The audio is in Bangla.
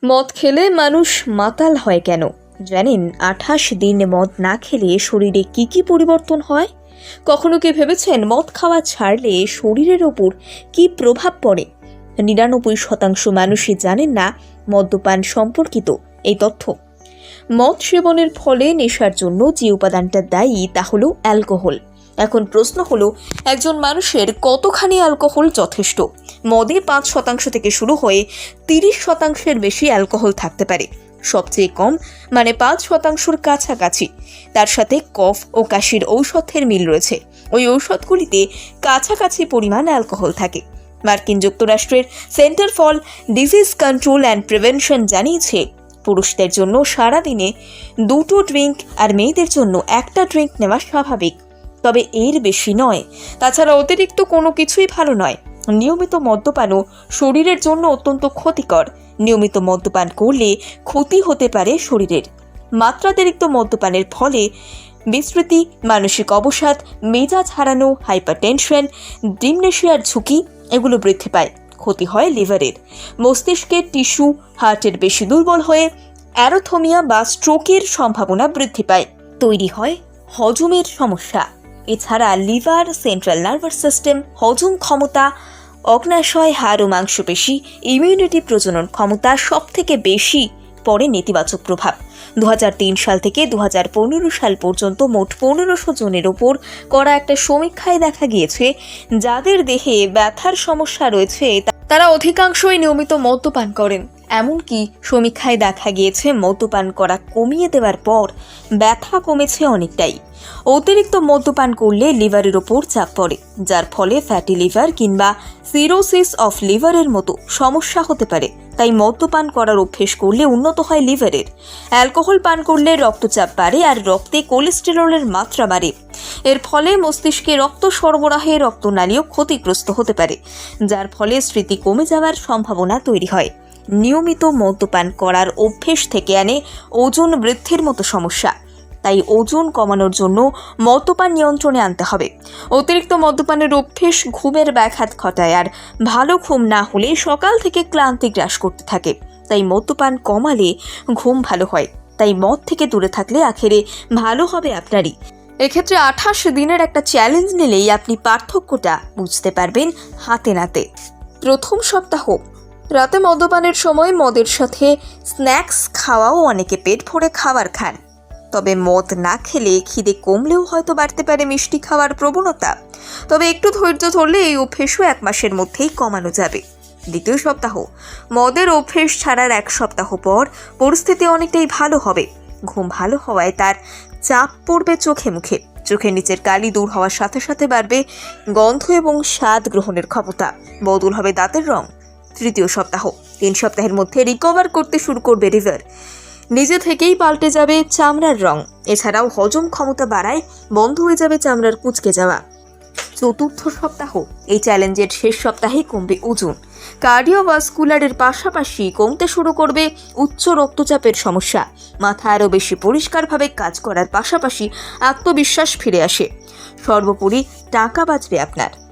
মদ খেলে মানুষ মাতাল হয় কেন জানেন? 28 দিন মদ না খেলে শরীরে কি কি পরিবর্তন হয়? কখনো কি ভেবেছেন মদ খাওয়া ছাড়লে শরীরের ওপর কি প্রভাব পড়ে? 99% মানুষই জানেন না মদ্যপান সম্পর্কিত এই তথ্য। মদ সেবনের ফলে নেশার জন্য যে উপাদানটা দায়ী তা হলো অ্যালকোহল। এখন প্রশ্ন হলো, একজন মানুষের কতখানি অ্যালকোহল যথেষ্ট? মদে 5% থেকে শুরু হয়ে 30%-এর বেশি অ্যালকোহল থাকতে পারে। সবচেয়ে কম 5%-র কাছাকাছি। তার সাথে কফ ও কাশির ঔষধের মিল রয়েছে। ওই ঔষধগুলিতে কাছাকাছি পরিমাণ অ্যালকোহল থাকে। মার্কিন যুক্তরাষ্ট্রের centre for disease control and prevention জানিয়েছে, পুরুষদের জন্য সারাদিনে 2টো ড্রিঙ্ক আর মেয়েদের জন্য 1টা ড্রিঙ্ক নেওয়া স্বাভাবিক, তবে এর বেশি নয়। তাছাড়া অতিরিক্ত কোনো কিছুই ভালো নয়। নিয়মিত মদ্যপানও শরীরের জন্য অত্যন্ত ক্ষতিকর। নিয়মিত মদ্যপান করলে ক্ষতি হতে পারে শরীরের। মাত্রাতিরিক্ত মদ্যপানের ফলে বিস্মৃতি, মানসিক অবসাদ, মেজাজ হারানো, হাইপারটেনশন, ডিমনেশিয়ার ঝুঁকি এগুলো বৃদ্ধি পায়। ক্ষতি হয় লিভারের, মস্তিষ্কের টিস্যু, হার্টের বেশি দুর্বল হয়ে অ্যারোথমিয়া বা স্ট্রোকের সম্ভাবনা বৃদ্ধি পায়। তৈরি হয় হজমের সমস্যা। এছাড়া লিভার, সেন্ট্রাল নার্ভাস সিস্টেম, হজম ক্ষমতা, অগ্ন্যাশয়, হাড় ও মাংসপেশি, ইমিউনিটি, প্রজনন ক্ষমতা সব থেকে বেশি পড়ে নেতিবাচক প্রভাব। 2003 সাল থেকে 2015 সাল পর্যন্ত মোট 1500 জনের ওপর করা একটা সমীক্ষায় দেখা গিয়েছে, যাদের দেহে ব্যথার সমস্যা রয়েছে তারা অধিকাংশই নিয়মিত মদ্যপান করেন। এমনকি সমীক্ষায় দেখা গিয়েছে মদ্যপান করা কমিয়ে দেওয়ার পর ব্যথা কমেছে অনেকটাই। অতিরিক্ত মদ্যপান করলে লিভারের ওপর চাপ পড়ে, যার ফলে ফ্যাটি লিভার কিংবা সিরোসিস অফ লিভারের মতো সমস্যা হতে পারে। তাই মদ্যপান করার অভ্যেস করলে উন্নত হয় লিভারের। অ্যালকোহল পান করলে রক্তচাপ বাড়ে আর রক্তে কোলেস্টেরলের মাত্রা বাড়ে। এর ফলে মস্তিষ্কে রক্ত সরবরাহে রক্তনালীও ক্ষতিগ্রস্ত হতে পারে, যার ফলে স্মৃতি কমে যাওয়ার সম্ভাবনা তৈরি হয়। নিয়মিত মদ্যপান করার অভ্যেস থেকে আনে ওজন বৃদ্ধির মতো সমস্যা। তাই ওজন কমানোর জন্য মদ্যপান নিয়ন্ত্রণে আনতে হবে। অতিরিক্ত মদ্যপানের অভ্যেস ঘুমের ব্যাঘাত ঘটায়, আর ভালো ঘুম না হলে সকাল থেকে ক্লান্তি গ্রাস করতে থাকে। তাই মদ্যপান কমালে ঘুম ভালো হয়। তাই মদ থেকে দূরে থাকলে আখেরে ভালো হবে আপনারই। এক্ষেত্রে 28 দিনের একটা চ্যালেঞ্জ নিলেই আপনি পার্থক্যটা বুঝতে পারবেন হাতে নাতে। প্রথম সপ্তাহ, রাতে মদ্যপানের সময় মদের সাথে স্ন্যাক্স খাওয়াও অনেকে পেট ভরে খাবার খান। তবে মদ না খেলে খিদে কমলেও হয়তো বাড়তে পারে মিষ্টি খাওয়ার প্রবণতা। তবে একটু ধৈর্য ধরলে এই অভ্যেসও 1 মাসের মধ্যেই কমানো যাবে। দ্বিতীয় সপ্তাহ, মদের অভ্যেস ছাড়ার 1 সপ্তাহ পর পরিস্থিতি অনেকটাই ভালো হবে। ঘুম ভালো হওয়ায় তার চাপ পড়বে চোখে মুখে। চোখের নিচের কালি দূর হওয়ার সাথে সাথে বাড়বে গন্ধ এবং স্বাদ গ্রহণের ক্ষমতা। বদল হবে দাঁতের রং। তৃতীয় সপ্তাহ, 3 সপ্তাহের মধ্যে রিকভার করতে শুরু করবে লিভার। নিজে থেকেই পাল্টে যাবে চামড়ার রং। এছাড়াও হজম ক্ষমতা বাড়ায়, বন্ধ হয়ে যাবে চামড়ার কুঁচকে যাওয়া। চতুর্থ সপ্তাহ, এই চ্যালেঞ্জের শেষ সপ্তাহে কমবে ওজন। কার্ডিওভাস্কুলারের পাশাপাশি কমতে শুরু করবে উচ্চ রক্তচাপের সমস্যা। মাথা আরও বেশি পরিষ্কারভাবে কাজ করার পাশাপাশি আত্মবিশ্বাস ফিরে আসে। সর্বোপরি টাকা বাঁচবে আপনার।